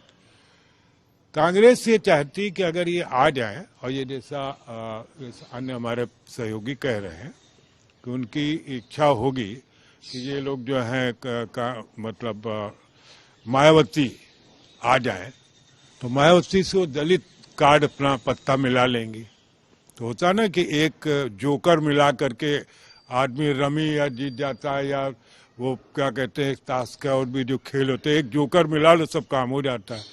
S3: कांग्रेस ये चाहती कि अगर ये आ जाए, और ये जैसा अन्य हमारे सहयोगी कह रहे हैं कि उनकी इच्छा होगी कि ये लोग जो हैं मतलब मायावती आ जाए, तो मायावती से वो दलित कार्ड अपना पत्ता मिला लेंगी। तो होता ना कि एक जोकर मिला करके आदमी रमी या जीत जाता है, या वो क्या कहते हैं ताश का और भी जो खेल होते हैं, एक जोकर मिला लो सब काम हो जाता है।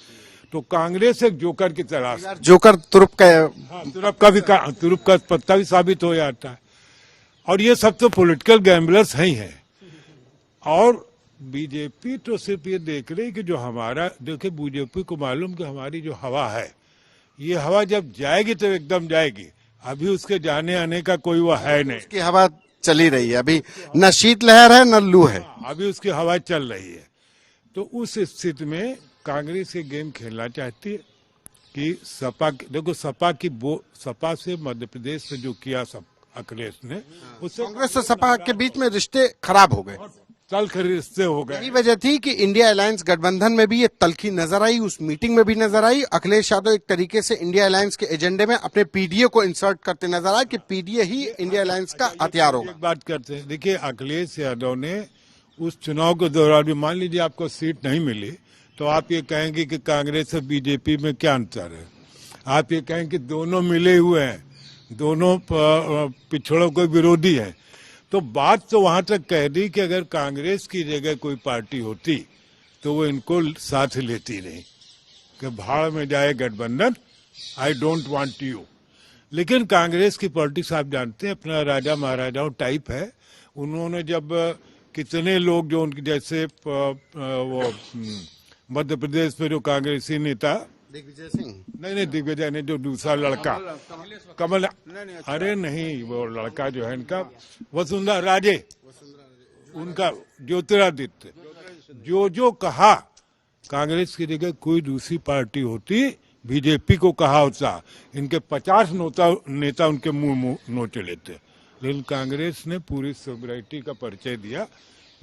S3: तो कांग्रेस एक जोकर की तलाश,
S4: जोकर तुरुप
S3: का पत्ता भी साबित हो जाता है, और ये सब तो पॉलिटिकल गैम्बलर्स हैं ही हैं। और बीजेपी तो सिर्फ ये देख रही कि जो हमारा, देखिए बीजेपी को मालूम कि हमारी जो हवा है, ये हवा जब जाएगी तो एकदम जाएगी, अभी उसके जाने आने का कोई वो है नहीं,
S4: उसकी हवा चली रही है, अभी न शीतलहर है न लू है,
S3: अभी उसकी हवा चल रही है। तो उस स्थिति में कांग्रेस ये गेम खेलना चाहती है कि सपा, देखो सपा से मध्य प्रदेश में जो किया सब अखिलेश ने, उससे
S4: कांग्रेस और सपा के बीच में रिश्ते खराब हो गए,
S3: तलखी रिश्ते हो गए।
S4: यही वजह थी कि इंडिया अलायंस गठबंधन में भी ये तलखी नजर आई, उस मीटिंग में भी नजर आई। अखिलेश यादव एक तरीके से इंडिया अलायंस के एजेंडे में अपने पीडीए को इंसर्ट करते नजर आए कि पीडीए ही इंडिया अलायंस का हथियार होगा।
S3: एक बात करते हैं, देखिए अखिलेश यादव ने उस चुनाव के दौरान भी, मान लीजिए आपको सीट नहीं मिली, तो आप ये कहेंगे कि कांग्रेस और बीजेपी में क्या अंतर है, आप ये कहेंगे कि दोनों मिले हुए हैं, दोनों पिछड़ों के विरोधी हैं। तो बात तो वहां तक कह दी कि अगर कांग्रेस की जगह कोई पार्टी होती तो वो इनको साथ लेती नहीं, कि भाड़ में जाए गठबंधन, आई डोंट वांट यू। लेकिन कांग्रेस की पॉलिटिक्स आप जानते हैं, अपना राजा महाराजाओं टाइप है। उन्होंने जब कितने लोग जो उनके जैसे वो मध्य प्रदेश में जो कांग्रेसी नेता
S4: दिग्विजय सिंह,
S3: नहीं दिग्विजय ने, जो दूसरा लड़का कमल, अरे नहीं, वो लड़का जो है इनका वसुंधरा राजे, उनका ज्योतिरादित्य, जो कहा कांग्रेस की जगह कोई दूसरी पार्टी होती, बीजेपी को कहा होता, इनके 50 नेता उनके मुंह नोचे लेते। लेकिन कांग्रेस ने पूरी सोबराइटी का परिचय दिया।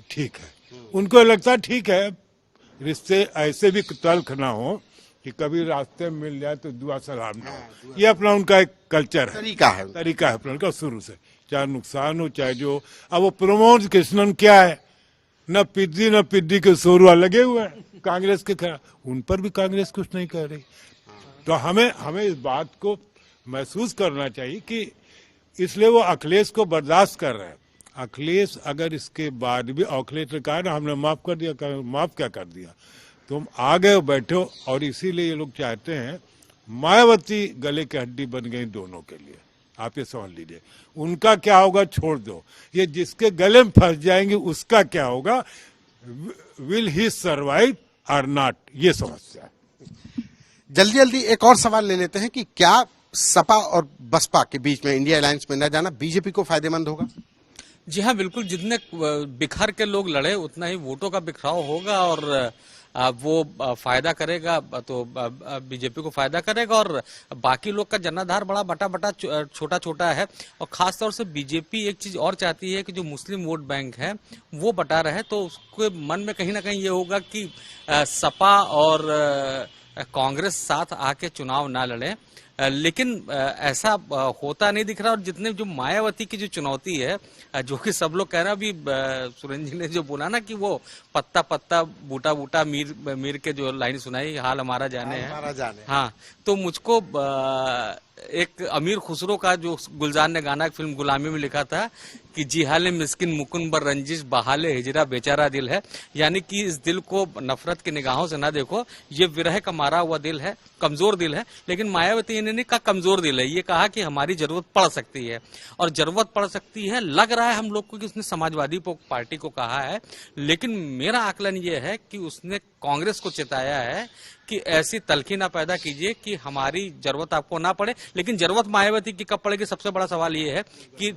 S3: ठीक है, उनको लगता ठीक है, रिश्ते ऐसे भी तल्ख ना हो कि कभी रास्ते में मिल जाए तो दुआ सलाम ना हो। ये अपना उनका एक कल्चर है, तरीका है अपना उनका शुरू से, चाहे नुकसान हो चाहे जो। अब वो प्रमोद कृष्णन क्या है, न पिद्दी के सोरुआ लगे हुए हैं कांग्रेस के खिलाफ, उन पर भी कांग्रेस कुछ नहीं कर रही। तो हमें इस बात को महसूस करना चाहिए कि इसलिए वो अखिलेश को बर्दाश्त कर रहे हैं। अखिलेश अगर इसके बाद भी, अखिलेश ने कहा ना हमने माफ कर दिया, माफ क्या कर दिया, तुम आ गए बैठो। और इसीलिए ये लोग चाहते हैं, मायावती गले की हड्डी बन गई दोनों के लिए। आप ये समझ लीजिए, उनका क्या होगा छोड़ दो, ये जिसके गले में फंस जाएंगे उसका क्या होगा, विल ही सर्वाइव और नॉट, ये समस्या है।
S4: जल्दी जल्दी एक और सवाल ले लेते हैं कि क्या सपा और बसपा के बीच में इंडिया अलायंस में न जाना बीजेपी को फायदेमंद होगा?
S2: जी हाँ, बिल्कुल। जितने बिखर के लोग लड़े उतना ही वोटों का बिखराव होगा और वो फायदा करेगा, तो बीजेपी को फायदा करेगा। और बाकी लोग का जनाधार बड़ा बटा छोटा छोटा है। और खास तौर से बीजेपी एक चीज और चाहती है कि जो मुस्लिम वोट बैंक है वो बटा रहे, तो उसके मन में कहीं ना कहीं ये होगा कि सपा और कांग्रेस साथ आके चुनाव ना लड़े। लेकिन ऐसा होता नहीं दिख रहा। और जितने जो मायावती की जो चुनौती है, जो कि सब लोग कह रहे हैं, अभी सुरेंद्र जी ने जो बोला ना कि वो पत्ता पत्ता बूटा बूटा मीर के जो लाइन सुनाई, हाल हमारा जाने है। हाँ, तो मुझको एक अमीर खुसरो का जो गुलजार ने गाना फिल्म गुलामी में लिखा था कि जी हाले मिस्किन मुकुन बर रंजिश बहाले हिजरा बेचारा दिल है, यानी कि इस दिल को नफरत की निगाहों से ना देखो, ये विरह का मारा हुआ दिल है, कमजोर दिल है। लेकिन मायावती ने नहीं कहा कमजोर दिल है, ये कहा कि हमारी जरूरत पड़ सकती है। और जरूरत पड़ सकती है, लग रहा है हम लोग को कि उसने समाजवादी पार्टी को कहा है। लेकिन मेरा आकलन ये है कि उसने कांग्रेस को चेताया है कि ऐसी तलखी ना पैदा कीजिए कि हमारी जरूरत आपको ना पड़े। लेकिन जरूरत मायावती की कब पड़ेगी, सबसे बड़ा सवाल ये है कि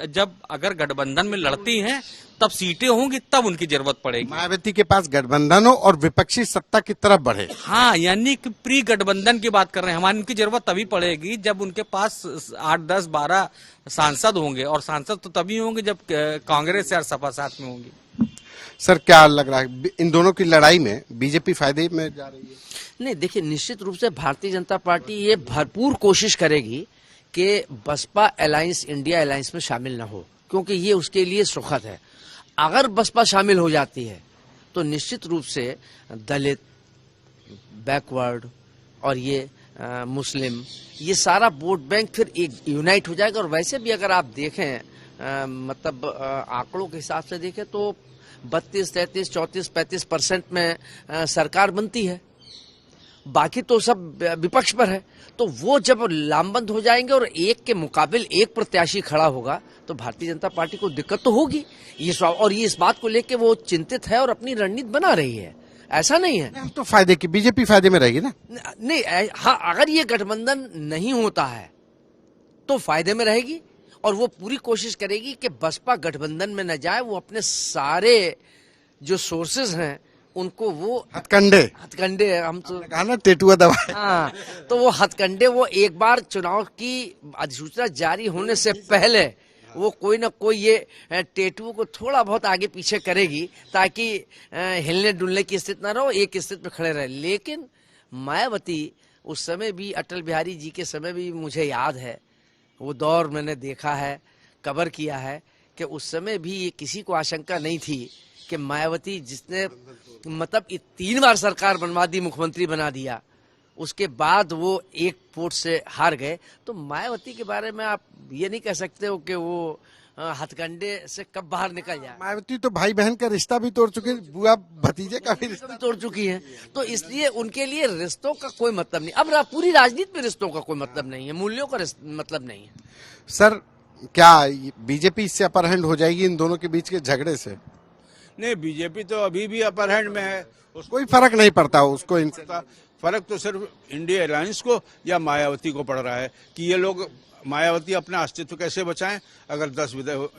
S2: जब अगर गठबंधन में लड़ती हैं तब सीटें होंगी, तब उनकी जरूरत पड़ेगी।
S4: मायावती के पास गठबंधन हो और विपक्षी सत्ता की तरफ बढ़े।
S2: हाँ, यानी कि प्री गठबंधन की बात कर रहे हैं। हमारी उनकी जरूरत तभी पड़ेगी जब उनके पास 8, 10, 12 सांसद होंगे। और सांसद तो तभी होंगे जब कांग्रेस या सपा साथ में होंगी।
S4: सर, क्या लग रहा है इन दोनों की लड़ाई में बीजेपी फायदे में जा रही है?
S1: नहीं, देखिए, निश्चित रूप से भारतीय जनता पार्टी ये भरपूर कोशिश करेगी कि बसपा अलायंस इंडिया अलायंस में शामिल ना हो, क्योंकि ये उसके लिए सुखद है। अगर बसपा शामिल हो जाती है तो निश्चित रूप से दलित, बैकवर्ड और ये मुस्लिम, ये सारा वोट बैंक फिर एक यूनाइट हो जाएगा। और वैसे भी अगर आप देखें, मतलब आंकड़ों के हिसाब से देखें तो 32, 33, 34, 35% में सरकार बनती है, बाकी तो सब विपक्ष पर है। तो वो जब लामबंद हो जाएंगे और एक के मुकाबिल एक प्रत्याशी खड़ा होगा तो भारतीय जनता पार्टी को दिक्कत तो होगी। और ये इस बात को लेकर वो चिंतित है और अपनी रणनीति बना रही है, ऐसा नहीं है।
S4: तो फायदे की बीजेपी फायदे में रहेगी ना?
S1: नहीं, हाँ, अगर ये गठबंधन नहीं होता है तो फायदे में रहेगी। और वो पूरी कोशिश करेगी कि बसपा गठबंधन में न जाए। वो अपने सारे जो सोर्सेज हैं उनको वो हथकंडे हम तो
S4: कहा ना टेटुआ दबा।
S1: हाँ, तो वो हथकंडे वो एक बार चुनाव की अधिसूचना जारी होने से पहले वो कोई ना कोई ये टेटू को थोड़ा बहुत आगे पीछे करेगी ताकि हिलने डुलने की स्थिति ना रहो, एक स्थिति पर खड़े रहे। लेकिन मायावती उस समय भी, अटल बिहारी जी के समय भी मुझे याद है, वो दौर मैंने देखा है, कवर किया है कि उस समय भी ये किसी को आशंका नहीं थी कि मायावती, जिसने मतलब 3 बार सरकार बनवा दी, मुख्यमंत्री बना दिया, उसके बाद वो एक वोट से हार गए। तो मायावती के बारे में आप ये नहीं कह सकते हो कि वो हथकंडे से कब बाहर निकल जाए।
S4: मायावती तो भाई बहन का रिश्ता भी तोड़ चुके, बुआ भतीजे का भी रिश्ता।
S1: तोड़ चुकी हैं, तो इसलिए उनके लिए रिश्तों का कोई मतलब नहीं। अब पूरी राजनीति में रिश्तों का कोई मतलब नहीं है, मूल्यों का मतलब नहीं है।
S4: सर, क्या बीजेपी इससे अपर हैंड हो जाएगी इन दोनों के बीच के झगड़े से?
S5: नहीं, बीजेपी तो अभी भी अपर हैंड में है,
S4: कोई फर्क नहीं पड़ता उसको इनसे।
S5: फर्क तो सिर्फ इंडिया अलायंस को या मायावती को पड़ रहा है कि ये लोग, मायावती अपना अस्तित्व कैसे बचाएं। अगर 10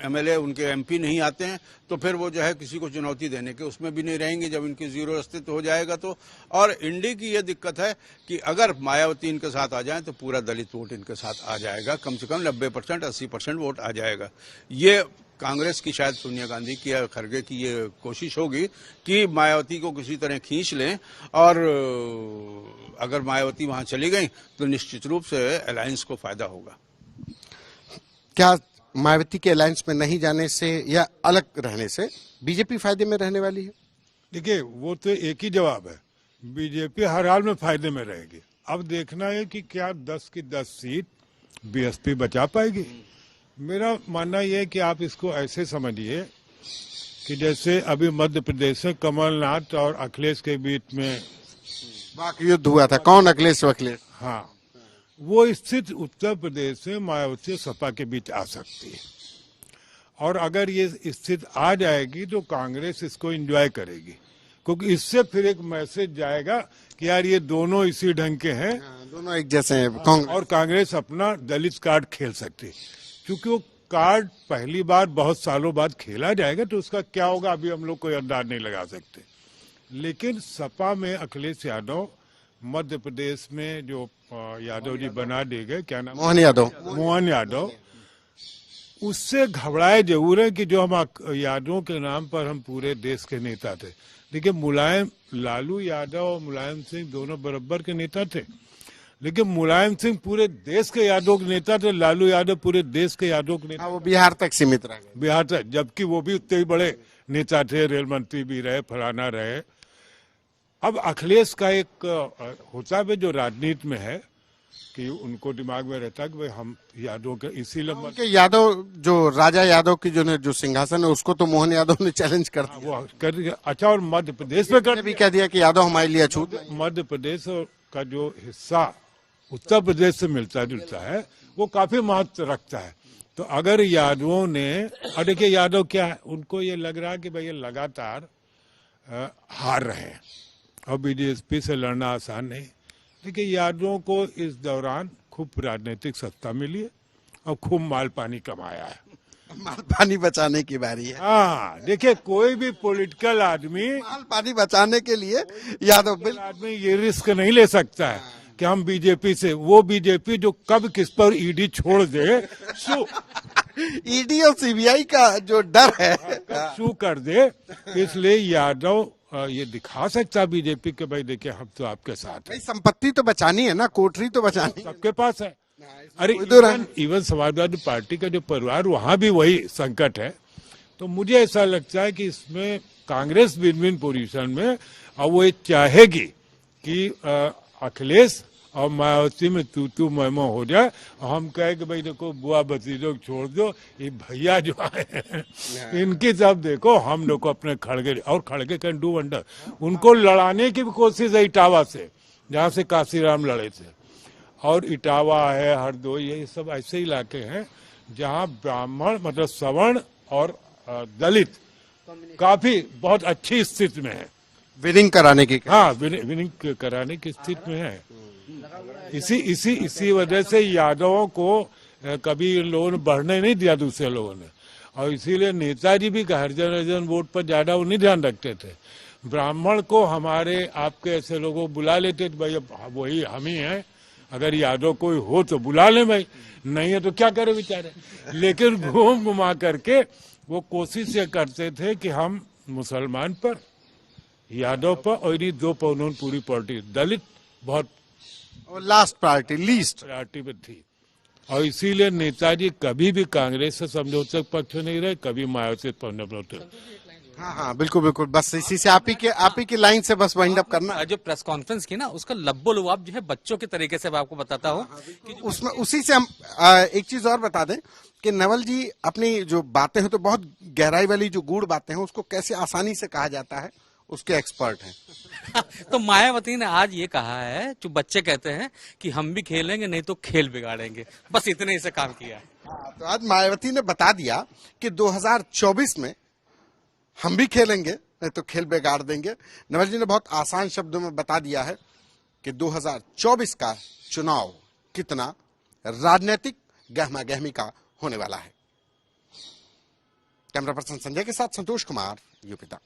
S5: एमएलए उनके एमपी नहीं आते हैं तो फिर वो जो है किसी को चुनौती देने के उसमें भी नहीं रहेंगे जब इनकी जीरो अस्तित्व हो जाएगा तो। और इंडी की ये दिक्कत है कि अगर मायावती इनके साथ आ जाए तो पूरा दलित वोट इनके साथ आ जाएगा, कम से कम 90% 80% वोट आ जाएगा। ये कांग्रेस की शायद सोनिया गांधी की या खरगे की ये कोशिश होगी कि मायावती को किसी तरह खींच लें, और अगर मायावती वहां चली गई तो निश्चित रूप से अलायंस को फायदा होगा।
S4: क्या मायावती के अलायंस में नहीं जाने से या अलग रहने से बीजेपी फायदे में रहने वाली है?
S3: देखिए, वो तो एक ही जवाब है, बीजेपी हर हाल में फायदे में रहेगी। अब देखना है कि क्या 10 की 10 सीट बीएसपी बचा पाएगी। मेरा मानना यह है कि आप इसको ऐसे समझिए कि जैसे अभी मध्य प्रदेश में कमलनाथ और अखिलेश के बीच में
S4: वाक युद्ध हुआ था, कौन अखिलेश अखिलेश।
S3: हाँ, वो स्थिति उत्तर प्रदेश में मायावती और सपा के बीच आ सकती है, और अगर ये स्थिति आ जाएगी तो कांग्रेस इसको एंजॉय करेगी, क्योंकि इससे फिर एक मैसेज जाएगा कि यार ये दोनों इसी ढंग के हैं,
S4: दोनों एक जैसे हैं,
S3: और कांग्रेस अपना दलित कार्ड खेल सकती है। क्योंकि वो कार्ड पहली बार बहुत सालों बाद खेला जाएगा तो उसका क्या होगा अभी हम लोग कोई अंदाज नहीं लगा सकते। लेकिन सपा में अखिलेश यादव, मध्य प्रदेश में जो यादव जी बना दिए गए, क्या नाम, मोहन यादव, उससे घबराए जरूर है कि जो हम यादवों के नाम पर हम पूरे देश के नेता थे। देखिए, लालू यादव और मुलायम सिंह दोनों बराबर के नेता थे, लेकिन मुलायम सिंह पूरे देश के यादवों के नेता थे, लालू यादव पूरे देश के यादवों के नेता।
S4: वो बिहार तक सीमित रह गए।
S3: बिहार तक, जबकि वो भी उतने ही बड़े नेता थे, रेल मंत्री भी रहे, फलाना रहे। अब अखिलेश का एक होता है जो राजनीति में है कि उनको दिमाग में रहता है कि भाई हम यादव के, इसीलिए
S4: यादव जो राजा यादव की जो सिंहासन है उसको तो मोहन यादव ने चैलेंज कर दिया।
S3: वो कर दिया। अच्छा, और मध्य प्रदेश में
S4: भी कह दिया कि यादव हमारे लिए अछूत।
S3: मध्य प्रदेश का जो हिस्सा उत्तर प्रदेश से मिलता जुलता है वो काफी महत्व रखता है। तो अगर यादवों ने, और देखिए यादव क्या है, उनको ये लग रहा है कि भाई ये लगातार हार रहे हैं और बीजेपी से लड़ना आसान नहीं। देखिए, यादवों को इस दौरान खूब राजनीतिक सत्ता मिली है और खूब माल पानी कमाया है।
S4: माल पानी बचाने की बारी है।
S3: हाँ, देखिए, कोई भी पॉलिटिकल आदमी
S4: माल पानी बचाने के लिए यादव
S3: आदमी ये रिस्क नहीं ले सकता है कि हम बीजेपी से, वो बीजेपी जो कब किस पर ईडी छोड़ दे,
S4: ईडी और सीबीआई का जो डर है
S3: शू कर दे। इसलिए यादव ये दिखा सकता बीजेपी के भाई देखिए हम तो आपके साथ हैं।
S4: संपत्ति तो बचानी है ना, कोठरी तो बचानी
S3: सबके पास है। अरे इवन समाजवादी पार्टी का जो परिवार, वहां भी वही संकट है। तो मुझे ऐसा लगता है कि इसमें कांग्रेस विन विन पोजीशन में, और वो चाहेगी कि अखिलेश और मायावती में तू मैमो हो जाए, और हम कहे कि भाई देखो बुआ भतीजों छोड़ दो, ये भैया जो आए इनकी सब देखो, हम लोग को अपने खड़गे, और खड़गे कैन डू वंडर। उनको लड़ाने की भी कोशिश है इटावा से, जहाँ से काशीराम लड़े थे, और इटावा है, हरदोई है, ये सब ऐसे इलाके हैं जहाँ ब्राह्मण मतलब सवर्ण और दलित काफी बहुत अच्छी स्थिति में है,
S4: विनिंग कराने की।
S3: हाँ, विनिंग कराने की स्थिति में है। इसी वजह से यादवों को कभी इन लोगों ने बढ़ने नहीं दिया दूसरे लोगों ने, और इसीलिए नेताजी भी हरिजन वोट पर ज्यादा वो नहीं ध्यान रखते थे। ब्राह्मण को हमारे आपके ऐसे लोगों को बुला लेते थे, भाई वही हम ही हैं, अगर यादव कोई हो तो बुला ले भाई, नहीं है तो क्या करे बेचारे। लेकिन घूम घुमा करके वो कोशिश ये करते थे कि हम मुसलमान पर, यादव पर, और इन्हीं दो पर उन्होंने पूरी पार्टी, दलित बहुत
S4: लास्ट पार्टी, लीस्ट
S3: पार्टी में थी, और इसीलिए नेताजी कभी भी कांग्रेस से समझौते पक्ष में नहीं रहे, कभी मायावती से समझौते।
S4: हाँ हाँ बिल्कुल बिल्कुल, बस इसी से आप ही की लाइन से बस वाइंड अप करना।
S2: जो प्रेस कॉन्फ्रेंस की ना, उसका लब्बो लुआब जो है बच्चों के तरीके से मैं आपको बताता हूँ कि
S4: उसमें उसी से हम एक चीज और बता दें कि नवल जी अपनी जो बातें हैं तो बहुत गहराई वाली जो गूढ़ बातें हैं उसको कैसे आसानी से कहा जाता है उसके एक्सपर्ट हैं।
S2: तो मायावती ने आज ये कहा है, जो बच्चे कहते हैं कि हम भी खेलेंगे नहीं तो खेल बिगाड़ेंगे, बस इतने ही से काम किया है।
S4: तो आज मायावती ने बता दिया कि 2024 में हम भी खेलेंगे नहीं तो खेल बिगाड़ देंगे। नवल जी ने बहुत आसान शब्दों में बता दिया है कि 2024 का चुनाव कितना राजनीतिक गहमा गहमी का होने वाला है। कैमरा पर्सन संजय के साथ संतोष कुमार, यूपी तक।